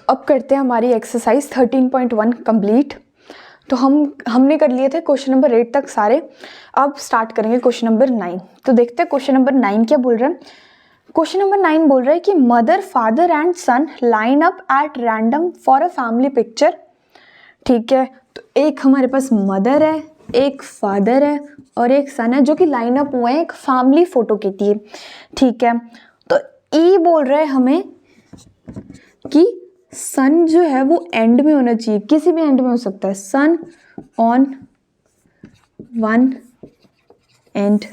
अब करते हैं हमारी एक्सरसाइज 13.1 कंप्लीट। तो हमने कर लिए थे क्वेश्चन नंबर 8 तक सारे। अब स्टार्ट करेंगे क्वेश्चन नंबर 9। तो देखते हैं क्वेश्चन नंबर 9 क्या बोल रहा है। क्वेश्चन नंबर 9 बोल रहा है कि mother, father and son line up at random for a family picture. ठीक है, तो एक हमारे पास मदर है, एक फादर है और एक सन है जो कि लाइन अप हुए हैं एक फैमिली फोटो के लिए। ठीक है, तो ई बोल रहा है हमें कि सन जो है वो एंड में होना चाहिए, किसी भी एंड में हो सकता है, सन ऑन वन एंड।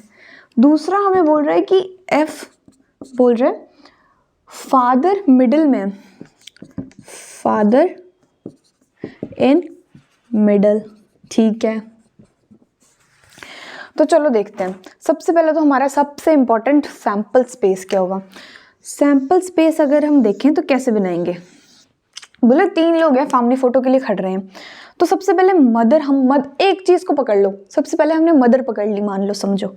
दूसरा हमें बोल रहा है कि एफ बोल रहा है फादर मिडिल में, फादर इन मिडल। ठीक है, तो चलो देखते हैं। सबसे पहले तो हमारा सबसे इंपॉर्टेंट सैंपल स्पेस क्या होगा। सैंपल स्पेस अगर हम देखें तो कैसे बनाएंगे। बोले 3 लोग हैं फैमिली फोटो के लिए खड़ रहे हैं, तो सबसे पहले मदर, एक चीज को पकड़ लो। सबसे पहले हमने मदर पकड़ ली, मान लो, समझो।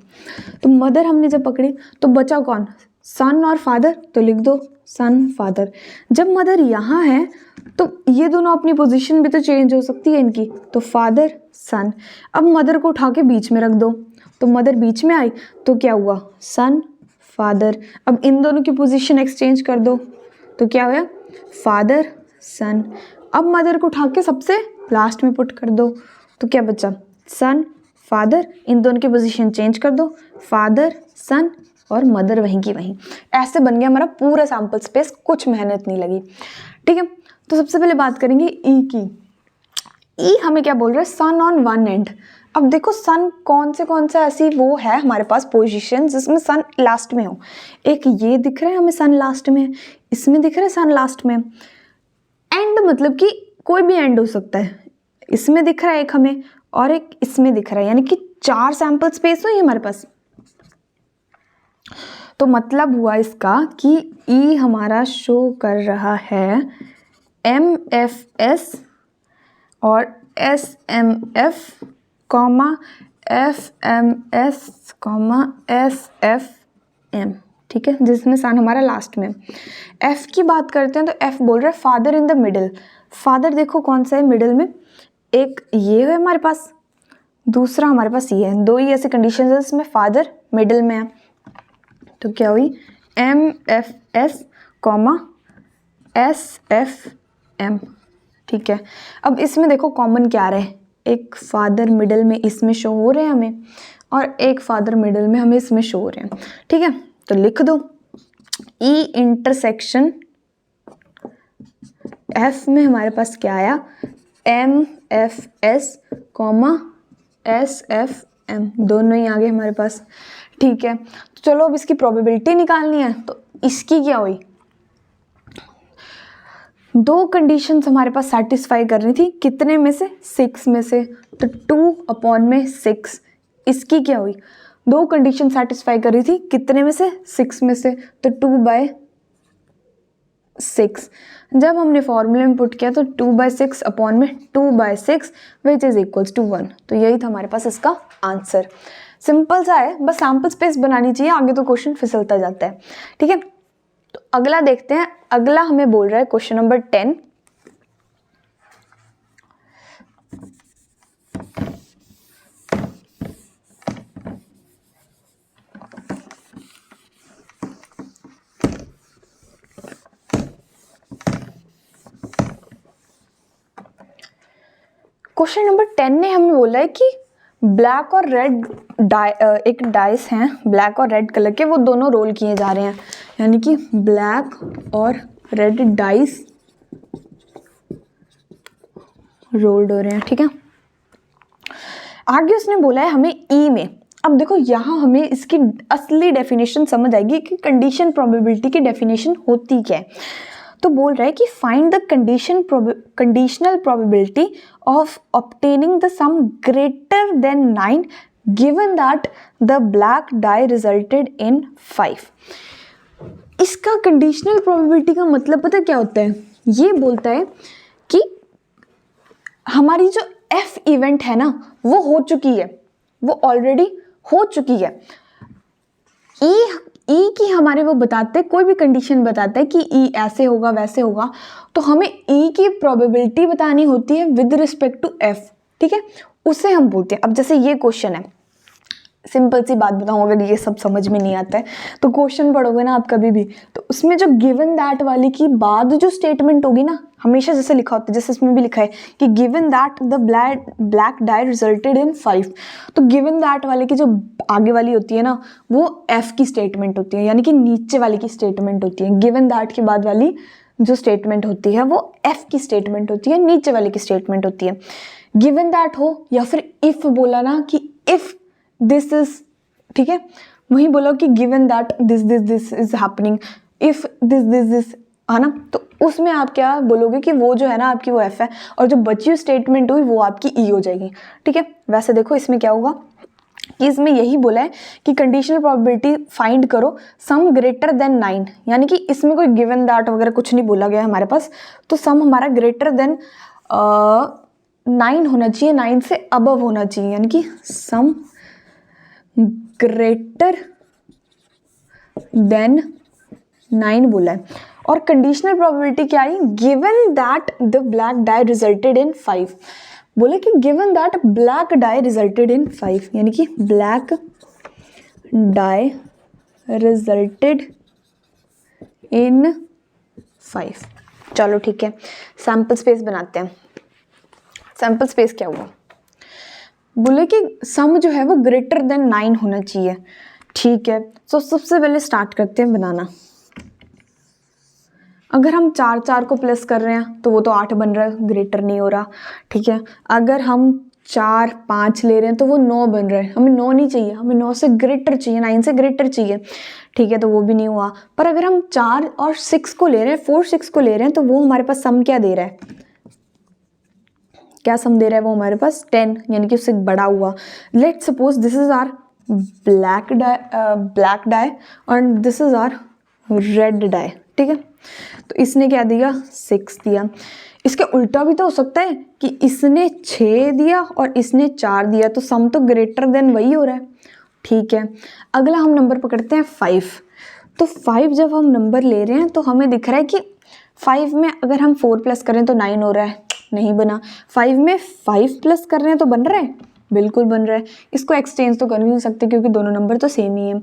तो मदर हमने जब पकड़ी तो बचा कौन, सन और फादर। तो लिख दो सन फादर। जब मदर यहाँ है तो ये दोनों अपनी पोजीशन भी तो चेंज हो सकती है इनकी, तो फादर सन। अब मदर को उठा के बीच में रख दो, तो मदर बीच में आई तो क्या हुआ, सन फादर। अब इन दोनों की पोजीशन एक्सचेंज कर दो तो क्या हुआ, फादर सन। अब मदर को उठा के सबसे लास्ट में पुट कर दो तो क्या बचा, सन फादर। इन दोनों की पोजीशन चेंज कर दो, फादर सन और मदर वहीं की वहीं। ऐसे बन गया हमारा पूरा सैंपल स्पेस, कुछ मेहनत नहीं लगी। ठीक है, तो सबसे पहले बात करेंगे ई की। ई हमें क्या बोल रहा है, सन ऑन वन एंड। अब देखो सन कौन सा ऐसी वो है हमारे पास पोजीशन जिसमें सन लास्ट में हो। एक ये दिख रहा है हमें सन लास्ट में, इसमें दिख रहा है सन लास्ट में। एंड मतलब कि कोई भी एंड हो सकता है, इसमें दिख रहा है एक हमें और एक इसमें दिख रहा है, यानी कि 4 सैंपल स्पेस हुई हमारे पास। तो मतलब हुआ इसका कि ई हमारा शो कर रहा है MFS और SMF comma FMS comma SFM। ठीक है, जिसमें सन हमारा लास्ट में। एफ की बात करते हैं तो एफ बोल रहा है father in the middle. Father देखो कौन सा है मिडिल में, एक ये है हमारे पास, दूसरा हमारे पास ये है। 2 ही ऐसे कंडीशन है जिसमें फादर मिडिल में है, तो क्या हुई MFS कॉमा SFM। ठीक है, अब इसमें देखो कॉमन क्या रहे, एक फादर मिडिल में इसमें शो हो रहे हैं हमें और एक फादर मिडिल में हमें इसमें शो हो रहे हैं। ठीक है, तो लिख दो ई इंटरसेक्शन एफ में हमारे पास क्या आया, MFS कॉमा SFM, दोनों ही आ गए हमारे पास। ठीक है, तो चलो अब इसकी प्रोबेबिलिटी निकालनी है। तो इसकी क्या हुई, 2 कंडीशंस हमारे पास सेटिस्फाई करनी थी, कितने में से, 6 में से, तो 2/6। इसकी क्या हुई, 2 कंडीशन सेटिस्फाई कर रही थी, कितने में से, 6 में से, तो 2/6। जब हमने फॉर्मूले में पुट किया तो 2/6 अपॉन में 2/6 विच इज इक्वल्स टू 1। तो यही था हमारे पास इसका आंसर। सिंपल सा है, बस सैंपल स्पेस बनानी चाहिए, आगे तो क्वेश्चन फिसलता जाता है। ठीक है, तो अगला देखते हैं। अगला हमें बोल रहा है क्वेश्चन नंबर 10। क्वेश्चन नंबर 10 ने हमें बोला है कि ब्लैक और रेड एक डाइस हैं, ब्लैक और रेड कलर के, वो दोनों रोल किए जा रहे हैं, यानी कि ब्लैक और रेड डाइस रोल्ड हो रहे हैं। ठीक है, आगे उसने बोला है हमें ई में। अब देखो यहाँ हमें इसकी असली डेफिनेशन समझ आएगी कि कंडीशन प्रोबेबिलिटी की डेफिनेशन होती क्या है। तो बोल रहा है कि find the conditional probability of obtaining the some greater than 9 given that the black die resulted in 5। इसका कंडीशनल प्रोबेबिलिटी का मतलब पता क्या होता है, ये बोलता है कि हमारी जो एफ इवेंट है ना वो हो चुकी है, वो ऑलरेडी हो चुकी है। ई की हमारे वो बताते हैं, कोई भी कंडीशन बताता है कि ई ऐसे होगा वैसे होगा, तो हमें ई की प्रोबेबिलिटी बतानी होती है विद रिस्पेक्ट टू एफ, ठीक है, उसे हम बोलते हैं। अब जैसे ये क्वेश्चन है, सिंपल सी बात बताऊं, अगर ये सब समझ में नहीं आता है तो क्वेश्चन पढ़ोगे ना आप कभी भी, तो उसमें जो गिवन दैट वाली की बाद जो स्टेटमेंट होगी ना, हमेशा जैसे लिखा होता है, जैसे इसमें भी लिखा है कि given that the black die resulted in 5, तो गिवन दैट वाले की जो आगे वाली होती है ना, वो एफ की स्टेटमेंट होती है, यानी कि नीचे वाली की स्टेटमेंट होती है। गिवन दैट के बाद वाली जो स्टेटमेंट होती है वो एफ की स्टेटमेंट होती है, नीचे वाली की स्टेटमेंट होती है। गिवन दैट हो या फिर इफ बोला ना कि इफ दिस इज, ठीक है, वही बोलो कि given that this is happening, if this, है ना, तो उसमें आप क्या बोलोगे कि वो जो है ना आपकी वो एफ है, और जो बची हुई स्टेटमेंट हुई वो आपकी ई हो जाएगी, ठीक है। वैसे देखो इसमें क्या होगा कि इसमें यही बोला है कि कंडीशनल प्रोबेबिलिटी फाइंड करो सम ग्रेटर देन 9, यानी कि इसमें कोई गिवन दैट वगैरह कुछ नहीं बोला गया है हमारे पास, तो सम हमारा ग्रेटर देन 9 होना चाहिए, 9 से अबव होना चाहिए, यानी कि सम ग्रेटर देन 9 बोला है। और कंडीशनल प्रोबेबिलिटी क्या आई, given that the black die resulted in 5, बोले कि given that black die resulted in 5, यानी कि ब्लैक डाई रिजल्टेड इन 5। चलो ठीक है, सैंपल स्पेस बनाते हैं। सैंपल स्पेस क्या हुआ, बोले कि सम जो है वो ग्रेटर देन 9 होना चाहिए, ठीक है। तो सबसे पहले स्टार्ट करते हैं बनाना। अगर हम 4 को प्लस कर रहे हैं तो वो तो 8 बन रहा है, ग्रेटर नहीं हो रहा, ठीक है। अगर हम 4 5 ले रहे हैं तो वो 9 बन रहा है, हमें 9 नहीं चाहिए, हमें 9 से ग्रेटर चाहिए, 9 से ग्रेटर चाहिए, ठीक है, तो वो भी नहीं हुआ। पर अगर हम 4 और 6 को ले रहे हैं, 4 6 को ले रहे हैं, तो वो हमारे पास सम क्या दे रहा है, क्या सम दे रहा है वो हमारे पास 10, यानी कि उससे बड़ा हुआ। Let suppose this is our black die और this is our red die, ठीक है। तो इसने क्या दिया 6 दिया। इसके उल्टा भी तो हो सकता है कि इसने 6 दिया और इसने 4 दिया, तो सम तो ग्रेटर देन वही हो रहा है, ठीक है। अगला हम नंबर पकड़ते हैं 5। तो 5 जब हम नंबर ले रहे हैं तो हमें दिख रहा है कि 5 में अगर हम 4 प्लस करें तो 9 हो रहा है, नहीं बना। 5 में 5 प्लस कर रहे हैं तो बन रहा है, बिल्कुल बन रहा है। इसको एक्सचेंज तो कर नहीं सकते क्योंकि दोनों नंबर तो सेम ही है।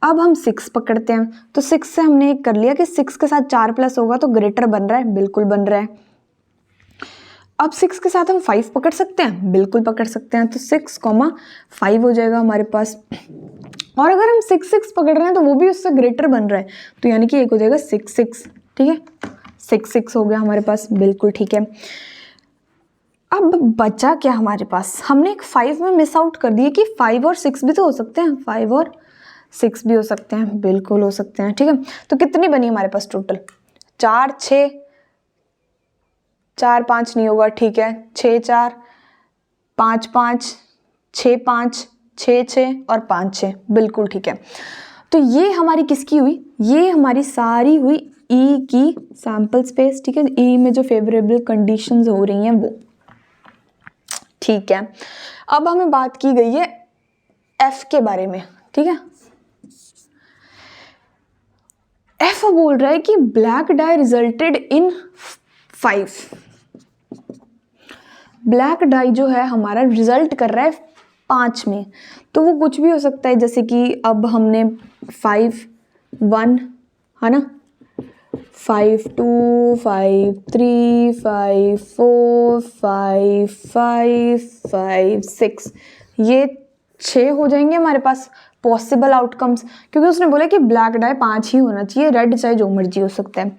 अब हम 6 पकड़ते हैं, तो 6 से हमने एक कर लिया कि 6 के साथ 4 प्लस होगा तो ग्रेटर बन रहा है, बिल्कुल बन रहा है। अब 6 के साथ हम 5 पकड़ सकते हैं, बिल्कुल पकड़ सकते हैं, तो 6, 5 हो जाएगा हमारे पास। और अगर हम 6 6 पकड़ रहे हैं तो वो भी उससे ग्रेटर बन रहा है, तो यानी कि एक हो जाएगा 6 6, ठीक है, 6 6 हो गया हमारे पास, बिल्कुल ठीक है। अब बचा क्या हमारे पास, हमने एक 5 में मिस आउट कर दिया कि 5 और 6 भी तो हो सकते हैं, 5 और 6 भी हो सकते हैं, बिल्कुल हो सकते हैं, ठीक है। तो कितनी बनी हमारे पास टोटल, 4 6, 4 5 नहीं होगा, ठीक है, 6 4, 5 5, 6 5, 6 6 और 5 6, बिल्कुल ठीक है। तो ये हमारी किसकी हुई, ये हमारी सारी हुई ई की सैंपल स्पेस, ठीक है। ई में जो फेवरेबल कंडीशंस हो रही हैं वो, ठीक है। अब हमें बात की गई है एफ के बारे में, ठीक है। एफ बोल रहा है कि black die resulted in 5, black dye जो है हमारा रिजल्ट कर रहा है 5 में, तो वो कुछ भी हो सकता है, जैसे कि अब हमने 5 1, है ना, 5 2 5 3 5 4 5 5 5 6, ये 6 हो जाएंगे हमारे पास पॉसिबल आउटकम्स, क्योंकि उसने बोला कि ब्लैक डाई 5 ही होना चाहिए, रेड चाहे जो मर्जी हो सकता है,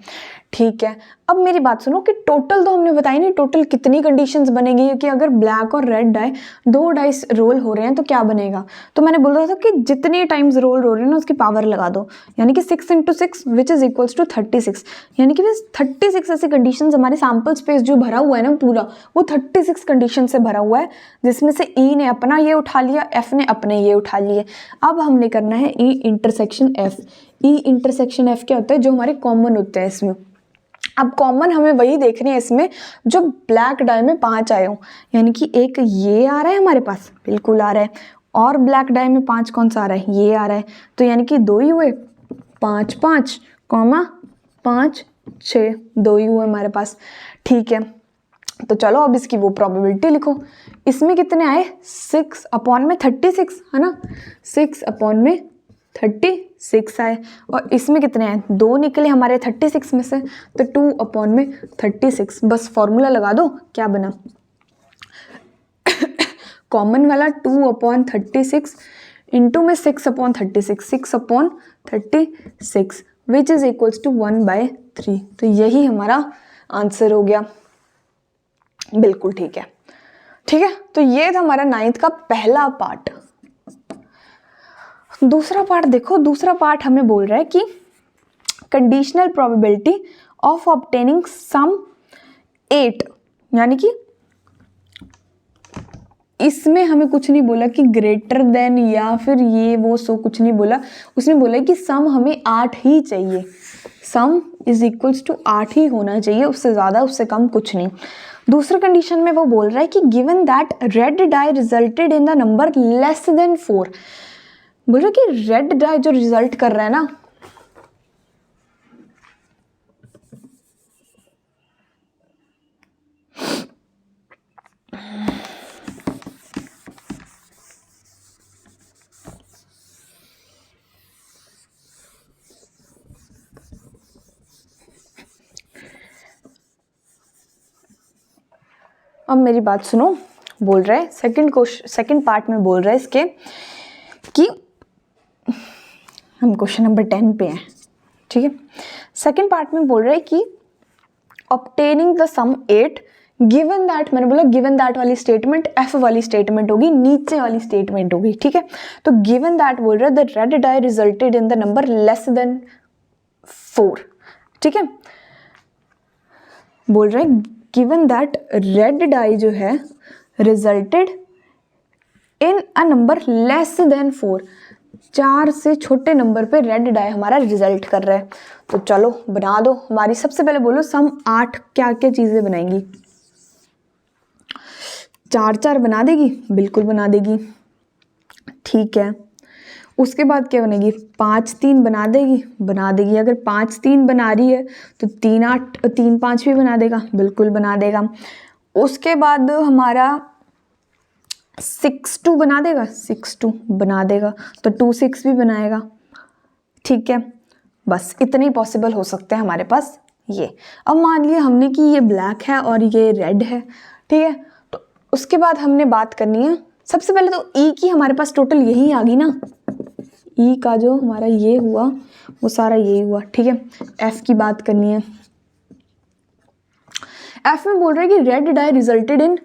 ठीक है। अब मेरी बात सुनो कि टोटल तो हमने बताई नहीं, टोटल कितनी कंडीशंस बनेगी, कि अगर ब्लैक और रेड डाई 2 डाइस रोल हो रहे हैं तो क्या बनेगा। तो मैंने बोला था कि जितनी टाइम्स रोल हो रहे हैं ना उसकी पावर लगा दो, यानी कि 6 × 6 विच इज इक्वल्स टू 36, यानी कि 36 ऐसी कंडीशंस हमारे सैम्पल स्पेस जो भरा हुआ है ना पूरा, वो 36 कंडीशन से भरा हुआ है, जिसमें से ई ने अपना ये उठा लिया, एफ ने अपने ये उठा लिए। अब हमने करना है ई इंटरसेक्शन एफ। ई इंटरसेक्शन एफ क्या होता है, जो हमारे कॉमन होते हैं इसमें। अब कॉमन हमें वही देखने हैं इसमें जो ब्लैक डाई में 5 आए हों, यानी कि एक ये आ रहा है हमारे पास, बिल्कुल आ रहा है, और ब्लैक डाई में 5 कौन सा आ रहा है, ये आ रहा है, तो यानी कि 2 ही हुए, 5 5 कॉमा 5 6, 2 ही हुए हमारे पास। ठीक है, तो चलो अब इसकी वो प्रोबेबिलिटी लिखो। इसमें कितने आए, 6/36 है ना, 6/36 आए, और इसमें कितने आए, 2 निकले हमारे 36 में से, तो 2/36। बस फॉर्मूला लगा दो, क्या बना, कॉमन वाला 2/36 इंटू में 6/36, 6/36 विच इज इक्वल्स टू 1/3। तो यही हमारा आंसर हो गया। बिल्कुल ठीक है, ठीक है। तो ये था हमारा 9th का पहला पार्ट। दूसरा पार्ट देखो, दूसरा पार्ट हमें बोल रहा है कि कंडीशनल प्रोबेबिलिटी ऑफ ऑब्टेनिंग सम 8, यानी कि इसमें हमें कुछ नहीं बोला कि ग्रेटर देन या फिर ये वो सो, कुछ नहीं बोला। उसने बोला कि सम हमें 8 ही चाहिए, सम इज इक्वल्स टू 8 ही होना चाहिए, उससे ज़्यादा उससे कम कुछ नहीं। दूसरे कंडीशन में वो बोल रहा है कि given that red die resulted in the number less than 4। बोल रहा है कि रेड डाई जो रिजल्ट कर रहा है ना, अब मेरी बात सुनो। बोल रहा है सेकंड पार्ट में बोल रहा है इसके कि हम क्वेश्चन नंबर 10 पे हैं, ठीक है। सेकंड पार्ट में बोल रहा है कि obtaining the sum 8 given that, मैंने बोला गिवन दैट वाली स्टेटमेंट एफ वाली स्टेटमेंट होगी, नीचे वाली स्टेटमेंट होगी, ठीक है। तो गिवन दैट बोल रहा है the red die resulted in the number less than 4, ठीक है। बोल रहा है गिवन दैट रेड डाई जो है resulted in a number less than 4, 4 से छोटे नंबर पे रेड डाई हमारा रिजल्ट कर रहा है। तो चलो बना दो। हमारी सबसे पहले बोलो सम 8 क्या क्या चीजें बनाएंगी, 4 4 बना देगी, बिल्कुल बना देगी, ठीक है। उसके बाद क्या बनेगी, 5 3 बना देगी, बना देगी। अगर 5 3 बना रही है तो 3 8 3 5 भी बना देगा, बिल्कुल बना देगा। उसके बाद हमारा 6 2 बना देगा, 6 2 बना देगा, तो 2 6 भी बनाएगा, ठीक है। बस इतने ही पॉसिबल हो सकते हैं हमारे पास ये। अब मान लिया हमने कि ये ब्लैक है और ये रेड है, ठीक है। तो उसके बाद हमने बात करनी है, सबसे पहले तो ई की हमारे पास टोटल यही आ गई ना, ई का जो हमारा ये हुआ वो सारा यही हुआ, ठीक है। एफ की बात करनी है। एफ में बोल रहा है कि red die resulted in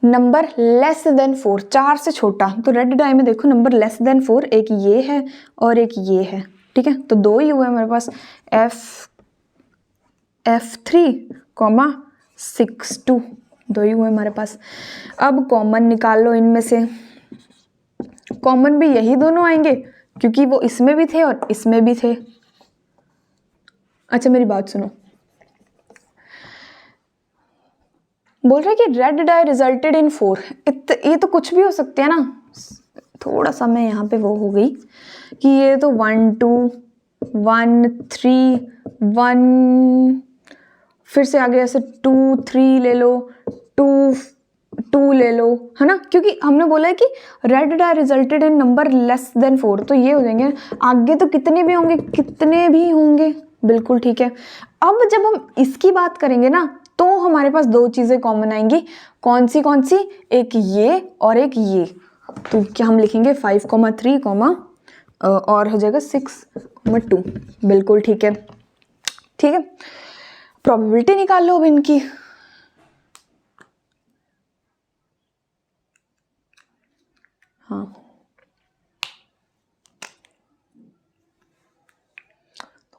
number less than 4, 4 से छोटा। तो रेड डाई में देखो नंबर लेस देन 4, एक ये है और एक ये है, ठीक है। तो 2 ही हुए हमारे पास, F3, 6 2, 2 ही हुए हमारे पास। अब कॉमन निकाल लो इनमें से, कॉमन भी यही दोनों आएंगे क्योंकि वो इसमें भी थे और इसमें भी थे। अच्छा मेरी बात सुनो, बोल रहा है कि रेड डाई रिजल्टेड इन 4, ये तो कुछ भी हो सकते हैं ना। थोड़ा सा मैं यहाँ पे वो हो गई कि ये तो 1 2 1 3 1, फिर से आगे ऐसे 2 3 ले लो, 2 2 ले लो, है ना, क्योंकि हमने बोला है कि red die resulted in number less than 4, तो ये हो जाएंगे। आगे तो कितने भी होंगे, कितने भी होंगे, बिल्कुल ठीक है। अब जब हम इसकी बात करेंगे ना तो हमारे पास 2 चीजें कॉमन आएंगी, कौन सी, एक ये और एक ये। तो क्या हम लिखेंगे 5 3 और हो जाएगा 6 2, बिल्कुल ठीक है, ठीक है। प्रोबेबिलिटी निकाल लो अब इनकी। हाँ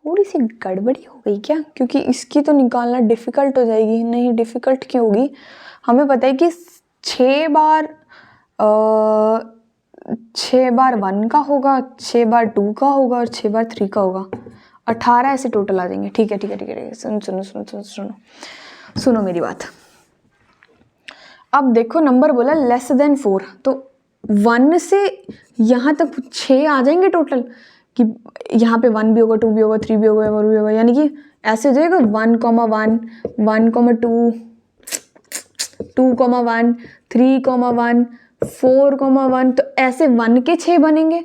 थोड़ी सी गड़बड़ी हो गई क्या, क्योंकि इसकी तो निकालना डिफिकल्ट हो जाएगी। नहीं डिफिकल्ट क्यों होगी, हमें पता है कि 6 बार 1 का होगा, 6 बार 2 का होगा और 6 बार 3 का होगा, 18 ऐसे टोटल आ जाएंगे। ठीक है ठीक है ठीक है, सुनो मेरी बात। अब देखो नंबर बोला लेस देन 4, तो 1 से यहाँ तक 6 आ जाएंगे टोटल, कि यहाँ पे 1 भी होगा, 2 भी होगा, 3 भी होगा, 4 भी होगा, यानी कि ऐसे हो जाएगा 1,1, 1,2, 2,1, 3,1, 4,1, तो ऐसे 1 के 6 बनेंगे।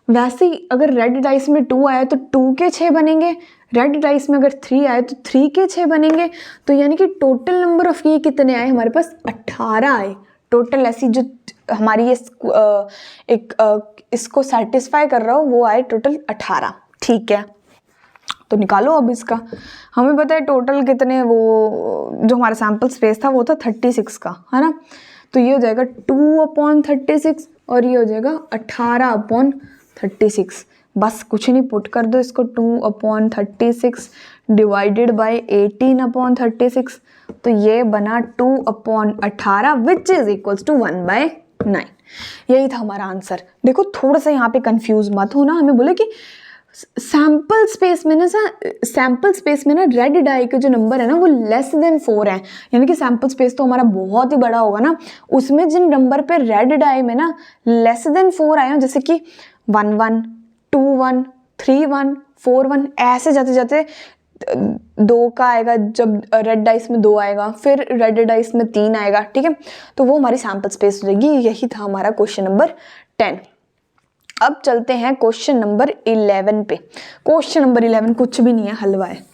वैसे ही अगर रेड डाइस में 2 आया तो 2 के 6 बनेंगे, रेड डाइस में अगर 3 आए तो 3 के 6 बनेंगे। तो यानी कि टोटल नंबर ऑफ ये कितने आए हमारे पास, 18 आए टोटल। ऐसी जो हमारी ये इसको सेटिस्फाई कर रहा हो वो आए टोटल 18। ठीक है, तो निकालो अब इसका। हमें पता है टोटल कितने, वो जो हमारा सैम्पल स्पेस था वो था 36 का, है ना। तो ये हो जाएगा 2/36 और ये हो जाएगा 18/36। बस कुछ नहीं, पुट कर दो इसको, 2/36 डिवाइडेड बाई 18/36, तो ये बना 2/18 विच इज इक्वल्स टू 1/9। यही था हमारा आंसर। देखो थोड़ा सा यहाँ पे कंफ्यूज मत होना, हमें बोले कि सैम्पल स्पेस में ना रेड डाई के जो नंबर है ना वो लेस देन 4 है, यानी कि सैम्पल स्पेस तो हमारा बहुत ही बड़ा होगा ना, उसमें जिन नंबर पे रेड डाई में ना लेस देन 4 आए हैं, जैसे कि 1,1, 2,1, 3,1, 4,1, ऐसे जाते जाते 2 का आएगा, जब रेड डाइस में 2 आएगा, फिर रेड डाइस में 3 आएगा। ठीक है, तो वो हमारी सैम्पल स्पेस हो जाएगी। यही था हमारा क्वेश्चन नंबर 10। अब चलते हैं क्वेश्चन नंबर 11 पे। क्वेश्चन नंबर 11 कुछ भी नहीं है, हलवा है।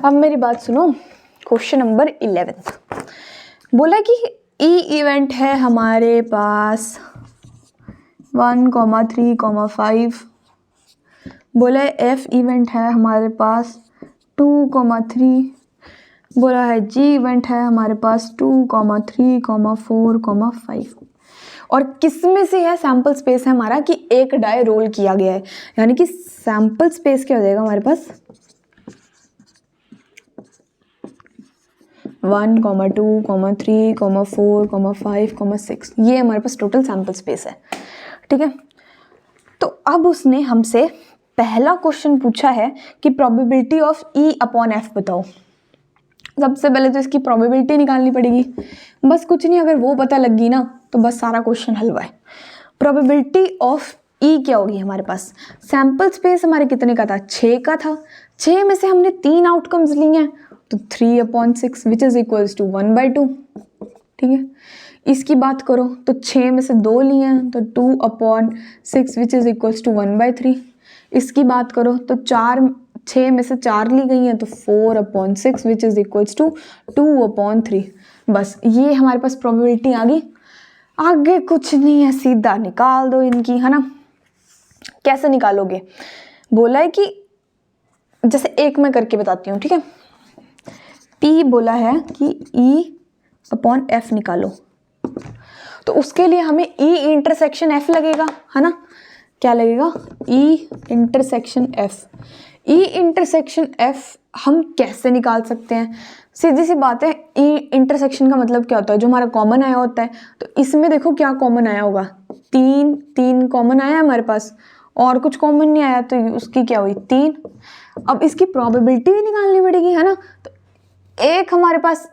अब मेरी बात सुनो, क्वेश्चन नंबर 11 बोला कि ई इवेंट है हमारे पास 1,3,5, बोला है एफ इवेंट है हमारे पास 2,3, बोला है जी इवेंट है हमारे पास 2,3,4,5, और किस में से है सैम्पल स्पेस है हमारा कि एक डाई रोल किया गया है, यानी कि सैम्पल स्पेस क्या हो जाएगा हमारे पास 1,2,3,4,5,6, ये हमारे पास टोटल सैम्पल स्पेस है। ठीक है, तो अब उसने हमसे पहला क्वेश्चन पूछा है कि प्रोबेबिलिटी ऑफ E/F बताओ। सबसे पहले तो इसकी प्रोबेबिलिटी निकालनी पड़ेगी, बस कुछ नहीं, अगर वो पता लग गई ना तो बस सारा क्वेश्चन हलवा है। प्रोबेबिलिटी ऑफ E क्या होगी हमारे पास, सैम्पल स्पेस हमारे कितने का था, 6 का था, 6 में से हमने 3 आउटकम्स लिए हैं, तो 3/6 विच इज इक्वल्स टू 1/2। ठीक है, इसकी बात करो तो 6 में से 2 लिए हैं, तो 2/6 विच इज इक्वल्स टू 1/3। इसकी बात करो तो 6 में से 4 ली गई हैं, तो 4/6 विच इज इक्वल्स टू 2/3। बस ये हमारे पास प्रोबेबिलिटी आ गई, आगे कुछ नहीं है, सीधा निकाल दो इनकी, है ना। कैसे निकालोगे, बोला है कि जैसे एक मैं करके बताती हूँ। ठीक है, P बोला है कि E/F निकालो, तो उसके लिए हमें E इंटरसेक्शन F लगेगा, है ना। क्या लगेगा, E intersection F। E intersection F हम कैसे निकाल सकते हैं, सीधी सी बात है। E इंटरसेक्शन का मतलब क्या होता है, जो हमारा कॉमन आया होता है, तो इसमें देखो क्या कॉमन आया होगा, 3 कॉमन आया हमारे पास, और कुछ कॉमन नहीं आया, तो उसकी क्या हुई 3। अब इसकी प्रोबेबिलिटी भी निकालनी पड़ेगी, है ना। तो एक हमारे पास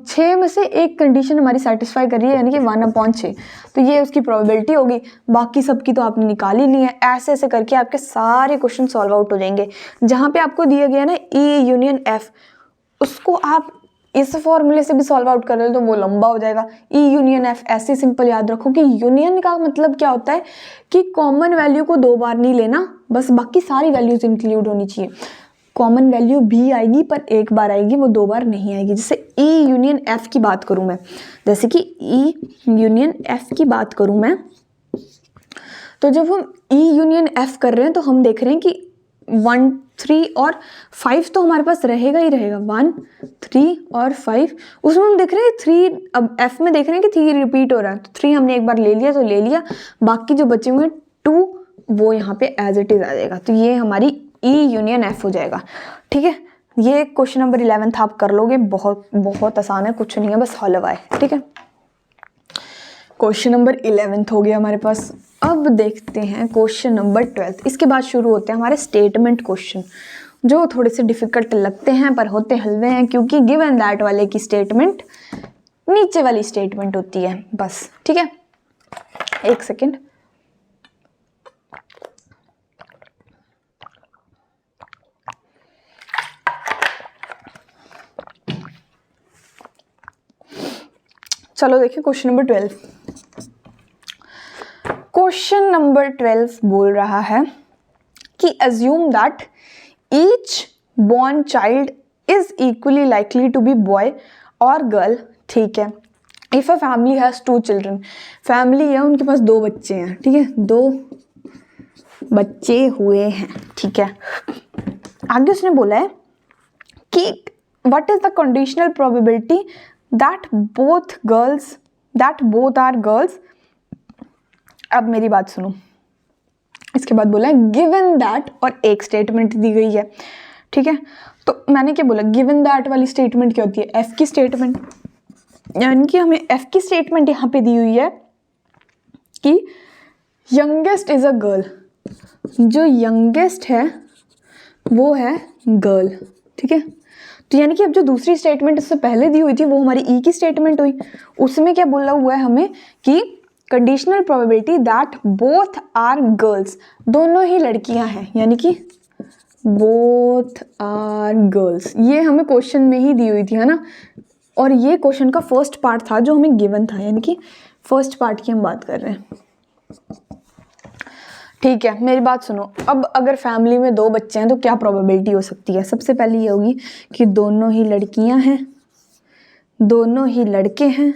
6 में से एक कंडीशन हमारी सेटिस्फाई कर रही है, यानी कि 1/6, तो ये उसकी प्रोबेबिलिटी होगी। बाकी सबकी तो आपने निकाल ही ली है। ऐसे ऐसे करके आपके सारे क्वेश्चन सॉल्व आउट हो जाएंगे। जहाँ पे आपको दिया गया ना E यूनियन F, उसको आप इस फॉर्मूले से भी सॉल्व आउट कर रहे हो तो वो लंबा हो जाएगा। E यूनियन F ऐसे सिंपल याद रखो कि यूनियन का मतलब क्या होता है कि कॉमन वैल्यू को 2 बार नहीं लेना, बस बाकी सारी वैल्यूज इंक्लूड होनी चाहिए। कॉमन वैल्यू भी आएगी पर एक बार आएगी, वो 2 बार नहीं आएगी। जैसे E यूनियन F की बात करूं मैं, जैसे कि E यूनियन F की बात करूं मैं, तो जब हम E यूनियन F कर रहे हैं तो हम देख रहे हैं कि 1, 3 और 5 तो हमारे पास रहेगा ही रहेगा, 1, 3 और 5। उसमें हम देख रहे हैं 3, अब F में देख रहे हैं कि 3 रिपीट हो रहा है, तो 3 हमने एक बार ले लिया तो ले लिया, बाकी जो बचे हुए 2 वो यहाँ पे एज इट इज आ जाएगा। तो ये हमारी E यूनियन F हो जाएगा। ठीक है, ये क्वेश्चन नंबर 11 था, आप कर लोगे, बहुत बहुत आसान है, कुछ नहीं है, बस हलवा है। ठीक है, क्वेश्चन नंबर 11 हो गया हमारे पास। अब देखते हैं क्वेश्चन नंबर 12। इसके बाद शुरू होते हैं हमारे स्टेटमेंट क्वेश्चन, जो थोड़े से डिफिकल्ट लगते हैं पर होते हलवे हैं, क्योंकि गिवन दैट वाले की स्टेटमेंट नीचे वाली स्टेटमेंट होती है बस। ठीक है, एक सेकेंड। चलो देखिए क्वेश्चन नंबर 12। क्वेश्चन नंबर 12 बोल रहा है कि assume that each born child is equally likely to be boy or girl। ठीक है, if a family has 2 children, family है उनके पास 2 बच्चे हैं। ठीक है, 2 बच्चे हुए हैं। ठीक है, आगे उसने बोला है कि what is the conditional probability that both are girls. अब मेरी बात सुनो, इसके बाद बोला है गिवन दैट और एक स्टेटमेंट दी गई है। ठीक है, तो मैंने क्या बोला, गिवन दैट वाली स्टेटमेंट क्या होती है, एफ की स्टेटमेंट। यानी कि हमें एफ की स्टेटमेंट यहाँ पे दी हुई है कि यंगेस्ट इज अ गर्ल, जो यंगेस्ट है वो है गर्ल। ठीक है, तो यानी कि अब जो दूसरी स्टेटमेंट इससे पहले दी हुई थी वो हमारी ई की स्टेटमेंट हुई। उसमें क्या बोला हुआ है हमें कि conditional probability that both are girls, दोनों ही लड़कियां हैं, यानी कि बोथ आर गर्ल्स। ये हमें क्वेश्चन में ही दी हुई थी, है ना। और ये क्वेश्चन का फर्स्ट पार्ट था जो हमें गिवन था, यानी कि फर्स्ट पार्ट की हम बात कर रहे हैं। ठीक है, मेरी बात सुनो। अब अगर फैमिली में 2 बच्चे हैं तो क्या प्रोबेबिलिटी हो सकती है। सबसे पहले ये होगी कि दोनों ही लड़कियां हैं, दोनों ही लड़के हैं,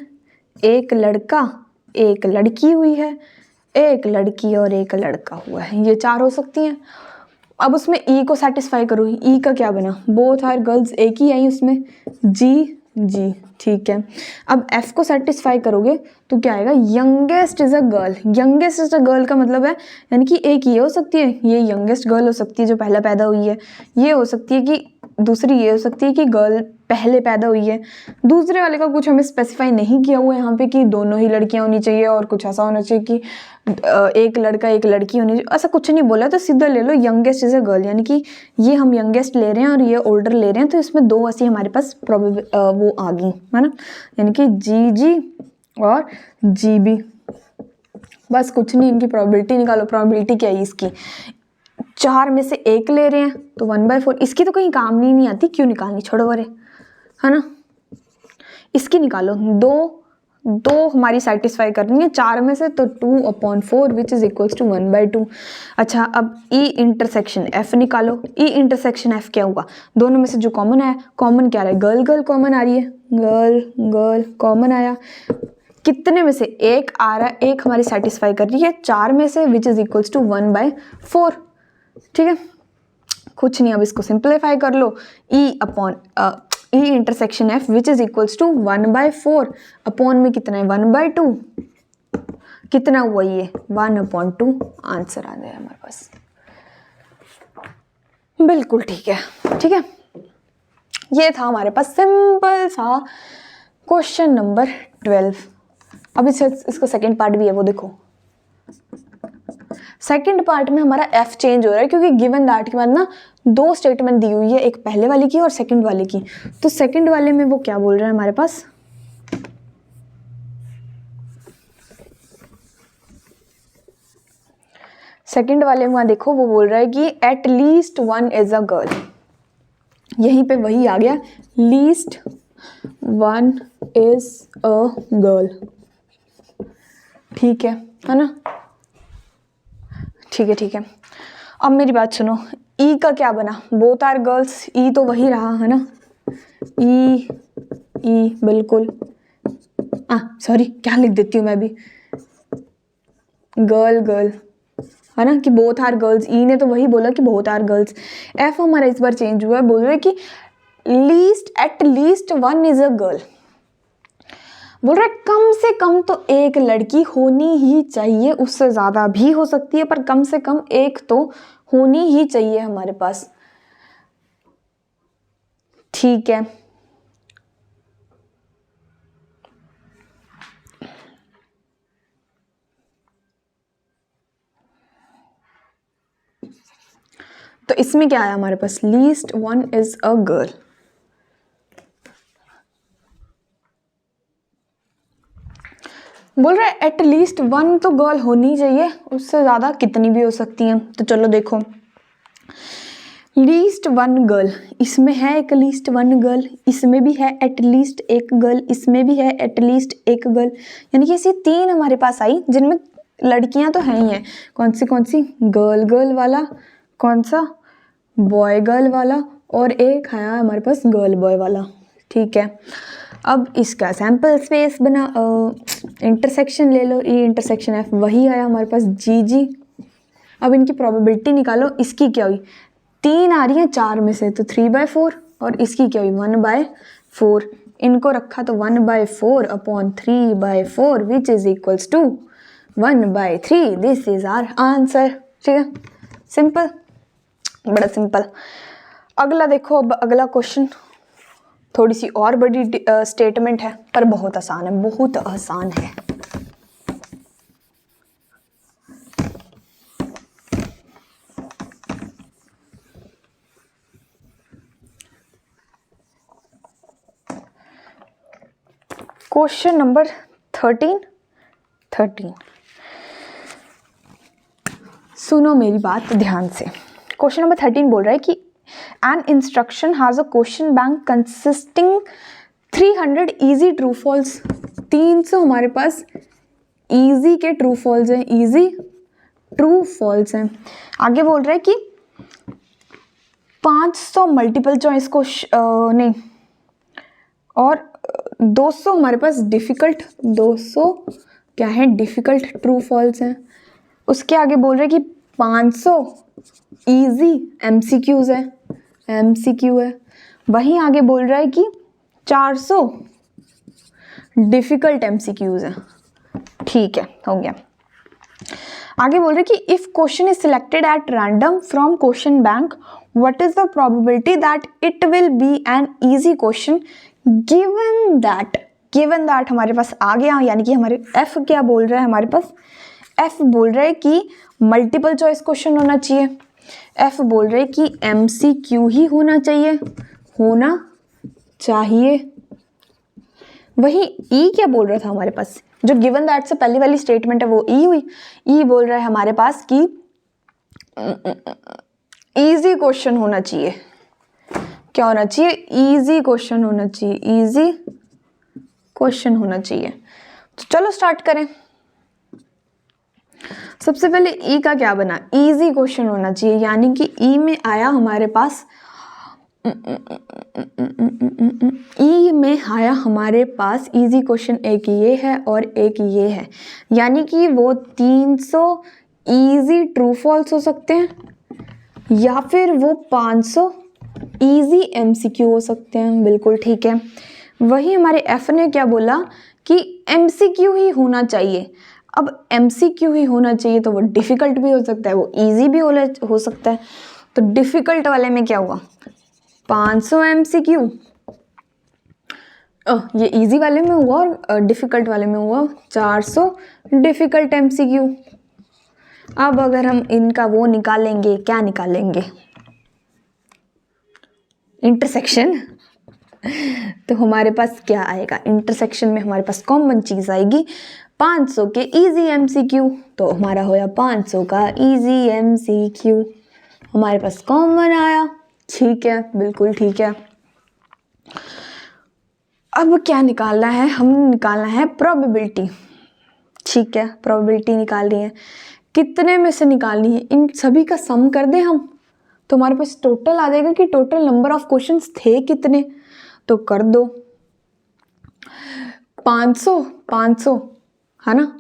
एक लड़का एक लड़की हुई है, एक लड़की और एक लड़का हुआ है, ये 4 हो सकती हैं। अब उसमें ई को सेटिस्फाई करो, ई का क्या बना, बोथ आर गर्ल्स, एक ही आई उसमें, जी जी। ठीक है, अब एफ को सेटिस्फाई करोगे तो क्या आएगा, youngest is a girl. Youngest is a girl का मतलब है, यानी कि एक ये हो सकती है, ये यंगेस्ट गर्ल हो सकती है जो पहले पैदा हुई है, ये हो सकती है कि दूसरी ये हो सकती है कि गर्ल पहले पैदा हुई है। दूसरे वाले का कुछ हमें स्पेसिफाई नहीं किया हुआ है यहाँ पे कि दोनों ही लड़कियां होनी चाहिए और कुछ ऐसा होना चाहिए कि एक लड़का एक लड़की होनी चाहिए, ऐसा कुछ नहीं बोला। तो सीधा ले लो यंगेस्ट इज अ गर्ल, यानी कि ये हम यंगेस्ट ले रहे हैं और ये ओल्डर ले रहे हैं, तो इसमें 2 ऐसी हमारे पास वो आ गई, है ना, यानी कि जी जी और जी बी। बस कुछ नहीं, इनकी प्रोबेबिलिटी निकालो। प्रोबेबिलिटी क्या है इसकी, 4 में से 1 ले रहे हैं तो 1/4। इसकी तो कहीं काम नहीं आती, क्यों निकालनी, छोड़ो वरे, है ना। इसकी निकालो, 2 हमारी सेटिस्फाई करनी है 4 में से, तो 2/4 विच इज इक्वल्स टू 1/2। अच्छा, अब ई इंटरसेक्शन एफ निकालो। ई इंटरसेक्शन एफ क्या होगा, दोनों में से जो कॉमन है, कॉमन क्या रहा है, गर्ल गर्ल कॉमन आ रही है, गर्ल गर्ल कॉमन आया, कितने में से 1 आ रहा है, 1 हमारी सेटिस्फाई कर रही है 4 में से, विच इज इक्वल्स टू 1/4। ठीक है, कुछ नहीं, अब इसको सिंप्लीफाई कर लो, E intersection F which is equals to 1/4 upon में कितना है 1/2, कितना हुआ ये 1/2, आंसर आ गया हमारे पास। बिल्कुल ठीक है। ठीक है, ये था हमारे पास सिंपल सा क्वेश्चन नंबर 12। अब इसका सेकंड पार्ट भी है, वो देखो। सेकंड पार्ट में हमारा एफ चेंज हो रहा है, क्योंकि गिवन दैट के बाद ना 2 स्टेटमेंट दी हुई है, एक पहले वाले की और सेकंड वाले की। तो सेकंड वाले में वो क्या बोल रहा है हमारे पास, सेकंड वाले में देखो, वो बोल रहा है कि at least 1 is a girl. यहीं पे वही आ गया, लीस्ट 1 इज अ गर्ल। ठीक है ना। ठीक है ठीक है, अब मेरी बात सुनो, ई का क्या बना, बोथ आर गर्ल्स, ई तो वही रहा, है ना, ई ई बिल्कुल, सॉरी क्या लिख देती हूँ मैं भी, गर्ल गर्ल, है ना, कि बोथ आर गर्ल्स। ई ने तो वही बोला कि बोथ आर गर्ल्स। एफ हमारा इस बार चेंज हुआ है, बोल रहे कि at least 1 is a girl. बोल रहा है कम से कम तो एक लड़की होनी ही चाहिए, उससे ज्यादा भी हो सकती है पर कम से कम एक तो होनी ही चाहिए हमारे पास। ठीक है, तो इसमें क्या आया हमारे पास, least one is a girl. बोल रहा है एट लीस्ट वन तो गर्ल होनी चाहिए, उससे ज़्यादा कितनी भी हो सकती हैं। तो चलो देखो, लीस्ट वन गर्ल, इसमें है एक लीस्ट वन गर्ल, इसमें भी है एटलीस्ट एक गर्ल, इसमें भी है एटलीस्ट एक गर्ल, यानी कि ऐसी तीन हमारे पास आई जिनमें लड़कियां तो हैं ही हैं। कौन सी, गर्ल गर्ल वाला, कौन सा, बॉय गर्ल वाला, और एक आया हमारे पास गर्ल बॉय वाला। ठीक है, अब इसका सैम्पल स्पेस बना, इंटरसेक्शन ले लो, ई इंटरसेक्शन एफ, वही आया हमारे पास जी जी। अब इनकी प्रोबेबिलिटी निकालो, इसकी क्या हुई, तीन आ रही हैं चार में से, तो 3/4, और इसकी क्या हुई 1/4। इनको रखा तो 1/4 upon 3/4 which is equals to 1/3। This is our answer. ठीक है, सिंपल, बड़ा सिंपल। अगला देखो, अब अगला क्वेश्चन थोड़ी सी और बड़ी स्टेटमेंट है, पर बहुत आसान है, बहुत आसान है। Question number 13। सुनो मेरी बात ध्यान से। क्वेश्चन नंबर 13 बोल रहा है कि an instruction has a question bank consisting 300 easy true false. 300 हमारे पास इजी के ट्रू फॉल्स हैं, इजी ट्रू फॉल्स हैं। आगे बोल रहा है कि 500 मल्टीपल चॉइस नहीं, और 200 हमारे पास डिफ़िकल्ट, 200 क्या है, डिफ़िकल्ट ट्रू फॉल्स हैं। उसके आगे बोल रहे हैं कि 500 इजी एमसीक्यूज़ है, एमसीक्यू है। वहीं आगे बोल रहा है कि 400 डिफ़िकल्ट एमसीक्यूज़ हैं। ठीक है, हो गया। आगे बोल रहे हैं कि if question is selected at random from question bank, what is the probability that it will be an easy question given that हमारे पास आ गया, यानी कि हमारे एफ क्या बोल रहा है, हमारे पास एफ बोल रहा है कि मल्टीपल चॉइस क्वेश्चन होना चाहिए, एफ बोल रहे हैं कि एमसीक्यू ही होना चाहिए, वही ई क्या बोल रहा था हमारे पास, जो गिवन दैट से पहली वाली स्टेटमेंट है वो ई हुई। ई बोल रहा है हमारे पास कि इजी क्वेश्चन होना चाहिए, क्या होना चाहिए, इजी क्वेश्चन होना चाहिए, इजी क्वेश्चन होना चाहिए। तो चलो स्टार्ट करें। सबसे पहले ई का क्या बना, इजी क्वेश्चन होना चाहिए, यानी कि ई में आया हमारे पास, ई में आया हमारे पास इजी क्वेश्चन, एक ये है और एक ये है, यानी कि वो 300 इजी ट्रू फॉल्स हो सकते हैं, या फिर वो 500 इजी एमसीक्यू हो सकते हैं। बिल्कुल ठीक है। वही हमारे एफ ने क्या बोला कि एमसीक्यू ही होना चाहिए। अब एमसीक्यू ही होना चाहिए तो वो डिफ़िकल्ट भी हो सकता है, वो इजी भी हो सकता है। तो डिफ़िकल्ट वाले में क्या हुआ, 500 एमसीक्यू, ये इजी वाले में हुआ, और डिफ़िकल्ट वाले में हुआ 400 डिफ़िकल्ट एमसीक्यू। अब अगर हम इनका वो निकालेंगे, क्या निकालेंगे, इंटरसेक्शन, तो हमारे पास क्या आएगा, इंटरसेक्शन में हमारे पास कॉमन चीज़ आएगी 500 के इजी एमसीक्यू, तो हमारा होया 500 का इजी एमसीक्यू, हमारे पास कॉमन आया। ठीक है, बिल्कुल ठीक है। अब क्या निकालना है, हम निकालना है प्रोबेबिलिटी। ठीक है, प्रोबेबिलिटी निकालनी है, कितने में से निकालनी है, इन सभी का सम कर दें हम, तो हमारे पास टोटल आ जाएगा कि टोटल नंबर ऑफ क्वेश्चंस थे कितने, तो कर दो 500 है ना,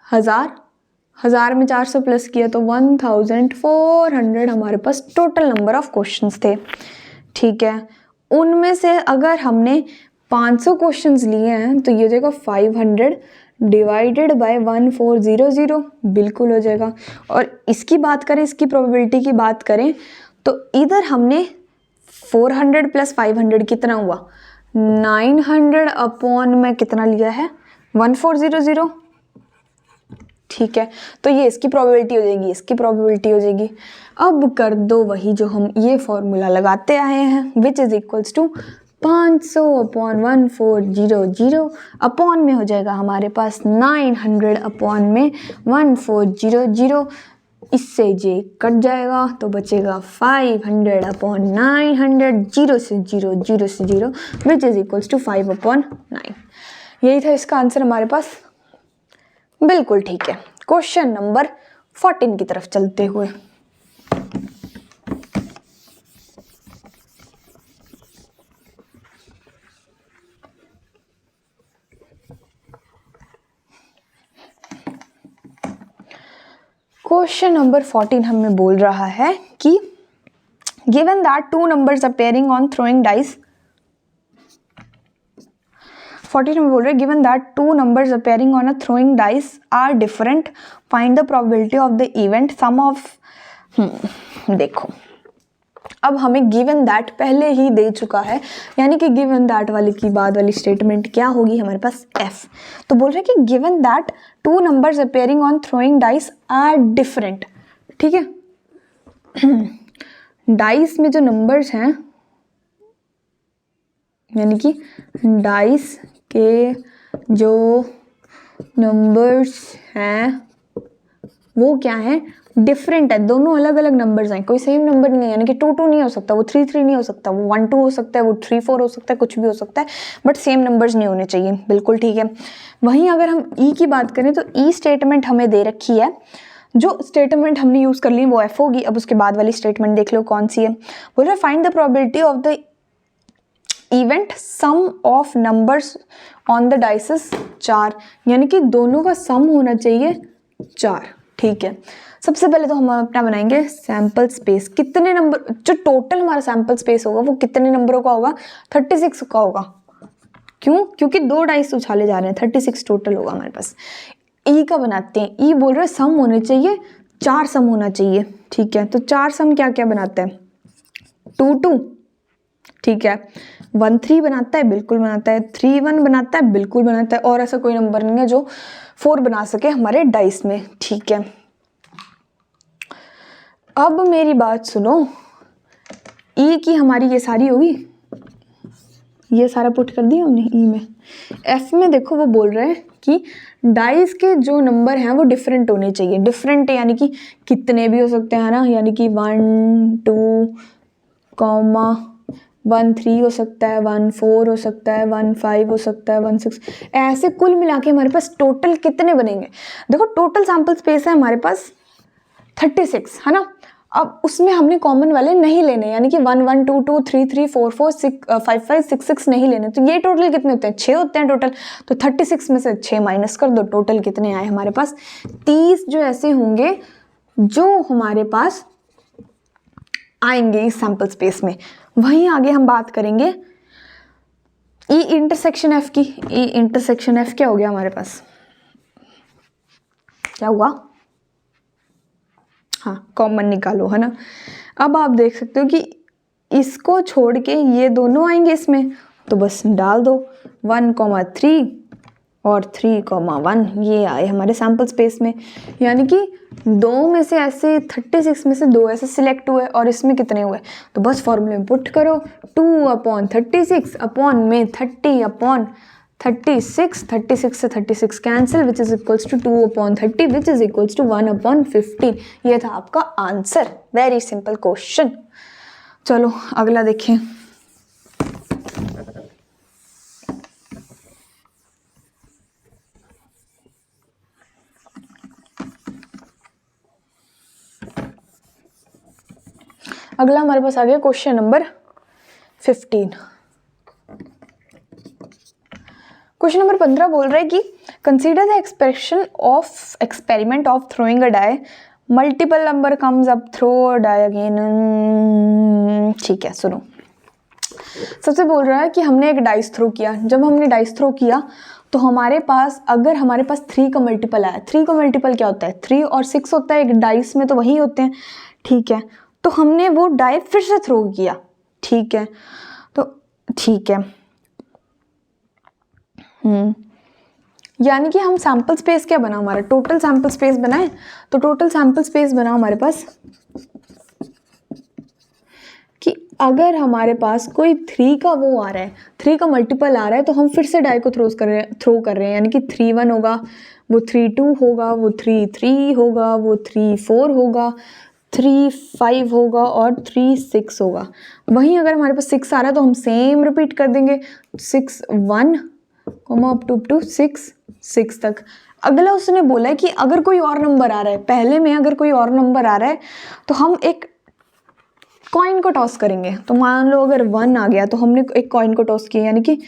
1000 में 400 प्लस किया तो 1400 हमारे पास टोटल नंबर ऑफ क्वेश्चंस थे। ठीक है, उनमें से अगर हमने 500 क्वेश्चंस लिए हैं तो ये हो जाएगा 500 डिवाइडेड बाय 1400, बिल्कुल हो जाएगा। और इसकी बात करें, इसकी प्रोबेबिलिटी की बात करें, तो इधर हमने 400 प्लस 500 कितना हुआ, 900 अपॉन में कितना लिया है 1400, ठीक है, तो ये इसकी प्रोबेबिलिटी हो जाएगी, इसकी प्रोबेबिलिटी हो जाएगी। अब कर दो वही जो हम ये फॉर्मूला लगाते आए हैं, which is equals to 500 upon 1400 upon में हो जाएगा हमारे पास 900 अपॉन में 1400, इससे जे कट जाएगा तो बचेगा 500 अपॉन 900, 0 से 0, 0 से 0, which is equals to 5 upon 9। यही था इसका आंसर हमारे पास। बिल्कुल ठीक है। क्वेश्चन नंबर 14 की तरफ चलते हुए, क्वेश्चन नंबर 14 हमें बोल रहा है कि given that two numbers appearing on throwing dice, 14 में बोल रहे हैं given that two numbers appearing on a throwing dice are different, find the probability of the event sum of. देखो अब हमें गिवन दैट पहले ही दे चुका है, यानी कि गिवन दैट वाली की बाद वाली स्टेटमेंट क्या होगी हमारे पास एफ। तो बोल रहे हैं कि given that two numbers appearing on throwing dice are different, ठीक है। डाइस में जो नंबर्स हैं, यानी कि डाइस के जो नंबर्स हैं वो क्या है, डिफरेंट है, दोनों अलग अलग नंबर्स हैं, कोई सेम नंबर नहीं है, यानी कि 2 2 नहीं हो सकता, वो 3 3 नहीं हो सकता, वो 1 2 हो सकता है, वो 3 4 हो सकता है, कुछ भी हो सकता है, बट सेम नंबर्स नहीं होने चाहिए। बिल्कुल ठीक है। वहीं अगर हम ई की बात करें तो ई स्टेटमेंट हमें दे रखी है, जो स्टेटमेंट हमने यूज कर ली वो एफ होगी। अब उसके बाद वाली स्टेटमेंट देख लो कौन सी है। बोल रहे find the probability of the event sum of numbers on the dices 4, यानी कि दोनों का सम होना चाहिए 4। ठीक है, सबसे पहले तो हम अपना बनाएंगे सैंपल स्पेस। कितने नंबर, जो टोटल हमारा सैंपल स्पेस होगा वो कितने नंबरों का होगा, 36 का होगा। क्यों? क्योंकि 2 डाइस उछाले जा रहे हैं, 36 टोटल होगा हमारे पास। ई का बनाते हैं, ई बोल रहे हैं सम होने चाहिए 4 सम होना चाहिए। ठीक है, तो 4 सम क्या क्या बनाते हैं, 2 2, ठीक है, 1 3 बनाता है, बिल्कुल बनाता है, 3 1 बनाता है, बिल्कुल बनाता है, और ऐसा कोई नंबर नहीं है जो 4 बना सके हमारे डाइस में। ठीक है, अब मेरी बात सुनो, ई की हमारी ये सारी होगी, ये सारा पुट कर दिया हमने ई में। एफ में देखो वो बोल रहे हैं कि डाइस के जो नंबर हैं वो डिफरेंट होने चाहिए। डिफरेंट यानी कि कितने भी हो सकते हैं ना, यानी कि 1 2, 1 3 हो सकता है, 1 4 हो सकता है, 1 5 हो सकता है, 1 6, ऐसे कुल मिला के हमारे पास टोटल कितने बनेंगे। देखो टोटल सैंपल स्पेस है हमारे पास 36, है ना। अब उसमें हमने कॉमन वाले नहीं लेने, यानी कि 1 1 2 2 3 3 4 4 6 5 5 6 6 नहीं लेने। तो ये टोटल कितने होते हैं, 6 होते हैं टोटल। तो 36 में से 6 माइनस कर दो, टोटल कितने आए हमारे पास, 30 जो ऐसे होंगे जो हमारे पास आएंगे इस सैंपल स्पेस में। वहीं आगे हम बात करेंगे ई इंटरसेक्शन एफ की। ई इंटरसेक्शन एफ क्या हो गया हमारे पास, क्या हुआ, हाँ कॉमन निकालो, है ना। अब आप देख सकते हो कि इसको छोड़ के ये दोनों आएंगे इसमें, तो बस डाल दो 1 3 और 3 1, ये आए हमारे सैंपल स्पेस में। यानी कि 2 में से ऐसे 36 में से 2 ऐसे सिलेक्ट हुए और इसमें कितने हुए, तो बस फॉर्मूले में पुट करो 2 अपॉन 36 अपॉन में 30 अपॉन 36, 36 से 36 cancel, which is equals to 2 upon 30 which is equals to 1 upon 15। ये था आपका आंसर। Very simple question. चलो अगला देखें। अगला हमारे पास आ गया क्वेश्चन नंबर 15। क्वेश्चन नंबर 15 बोल रहा है कि consider the expression of experiment of throwing a die, multiple number comes up, throw die again. ठीक है, सुनो। सबसे बोल रहा है कि हमने एक डाइस थ्रो किया। जब हमने डाइस थ्रो किया तो हमारे पास, अगर हमारे पास 3 का मल्टीपल आया, 3 का मल्टीपल क्या होता है, 3 और 6 होता है एक डाइस में, तो वही होते हैं। ठीक है, तो हमने वो डाई फिर से थ्रो किया। ठीक है, तो ठीक है, यानी कि हम सैम्पल स्पेस क्या बना हमारा, टोटल सैम्पल स्पेस बनाए, तो टोटल सैम्पल स्पेस बना हमारे पास कि अगर हमारे पास कोई 3 का वो आ रहा है, 3 का मल्टीपल आ रहा है, तो हम फिर से डाई को थ्रो कर रहे हैं, यानी कि 3 1 होगा, वो 3 2 होगा, वो 3 3 होगा, वो 3 4 होगा, 3 5 होगा और 3 6 होगा। वहीं अगर हमारे पास 6 आ रहा है तो हम सेम रिपीट कर देंगे, 6 1 अप टू 6 6 तक। अगला उसने बोला है कि अगर कोई और नंबर आ रहा है, पहले में अगर कोई और नंबर आ रहा है तो हम एक कॉइन को टॉस करेंगे। तो मान लो अगर 1 आ गया तो हमने एक कॉइन को टॉस किया, यानी कि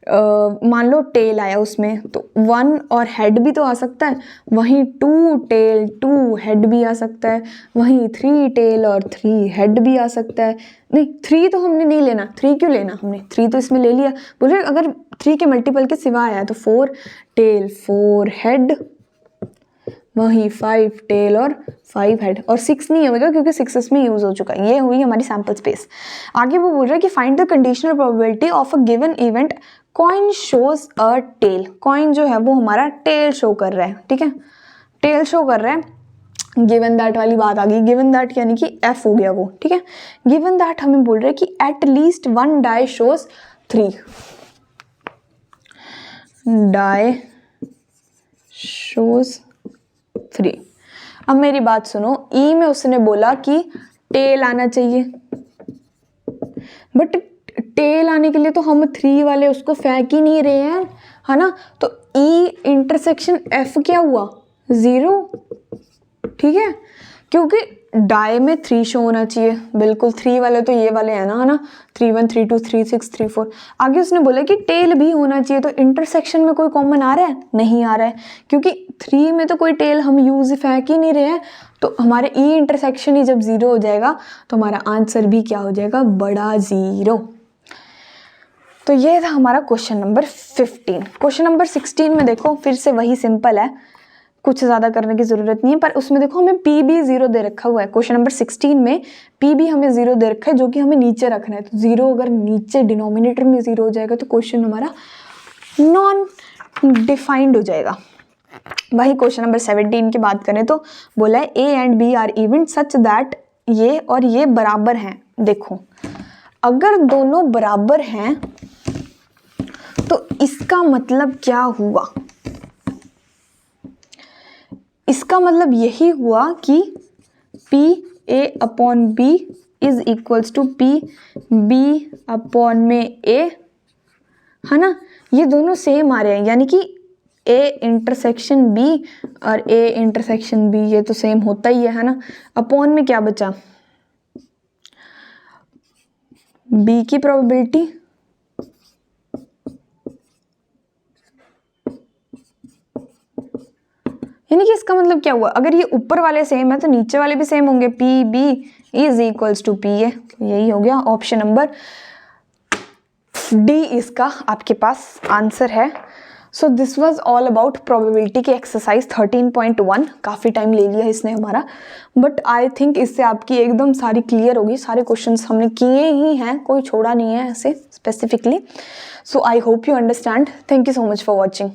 मान लो टेल आया उसमें, तो 1 और हेड भी तो आ सकता है, वहीं 2 टेल 2 हेड भी आ सकता है, वहीं 3 टेल और 3 हेड भी आ सकता है। नहीं 3 तो हमने नहीं लेना, 3 क्यों लेना, हमने 3 तो इसमें ले लिया। बोल रहे अगर 3 के मल्टीपल के सिवा आया तो 4 टेल 4 हेड, वहीं 5 टेल और 5 हेड, और 6 नहीं होगा क्योंकि 6 इसमें यूज हो चुका है। ये हुई हमारी सैम्पल स्पेस। आगे वो बोल रहा है कि find the conditional probability of a given event coin shows a tail. Coin जो है वो हमारा टेल शो कर रहा है, ठीक है, टेल शो कर रहा है। गिवन दैट वाली बात आ गई, गिवन दैट यानी कि एफ हो गया वो, ठीक है। गिवन दैट हमें बोल रहा है कि at least 1 die shows 3, die shows 3। अब मेरी बात सुनो, ई में उसने बोला कि टेल आना चाहिए, बट टेल आने के लिए तो हम 3 वाले उसको फेंक ही नहीं रहे हैं, है ना। तो ई इंटरसेक्शन एफ क्या हुआ, 0, ठीक है, क्योंकि डाई में 3 शो होना चाहिए, बिल्कुल 3 वाले तो ये वाले हैं ना, है ना, 3 1 3 2 3 6 3 4। आगे उसने बोला कि टेल भी होना चाहिए, तो इंटरसेक्शन में कोई कॉमन आ रहा है, नहीं आ रहा है, क्योंकि 3 में तो कोई टेल हम यूज फेंक ही नहीं रहे हैं। तो हमारे ई इंटरसेक्शन ही जब 0 हो जाएगा तो हमारा आंसर भी क्या हो जाएगा, बड़ा 0। तो ये था हमारा क्वेश्चन नंबर 15। क्वेश्चन नंबर 16 में देखो फिर से वही सिंपल है, कुछ ज़्यादा करने की ज़रूरत नहीं है, पर उसमें देखो हमें पी भी 0 दे रखा हुआ है। क्वेश्चन नंबर 16 में पी भी हमें 0 दे रखा है, जो कि हमें नीचे रखना है। तो 0 अगर नीचे डिनोमिनेटर में 0 हो जाएगा तो क्वेश्चन हमारा नॉन डिफाइंड हो जाएगा। वही क्वेश्चन नंबर 17 की बात करें तो बोला है A and B are event such that ये और ये बराबर हैं। देखो अगर दोनों बराबर हैं तो इसका मतलब क्या हुआ, इसका मतलब यही हुआ कि P A upon B is equals to P B upon में ए, है ना। ये दोनों सेम आ रहे हैं, यानी कि ए इंटरसेक्शन बी और ए इंटरसेक्शन बी ये तो सेम होता ही है ना। अपॉन में क्या बचा, बी की प्रोबेबिलिटी यानी कि इसका मतलब क्या हुआ, अगर ये ऊपर वाले सेम है तो नीचे वाले भी सेम होंगे, P B is equals to P A. यही हो गया ऑप्शन नंबर डी इसका आपके पास आंसर है। So this was all about probability की एक्सरसाइज 13.1। काफ़ी टाइम ले लिया इसने हमारा, बट आई थिंक इससे आपकी एकदम सारी क्लियर होगी। सारे क्वेश्चंस हमने किए ही हैं, कोई छोड़ा नहीं है ऐसे specifically. So I hope you understand. Thank you so much for watching.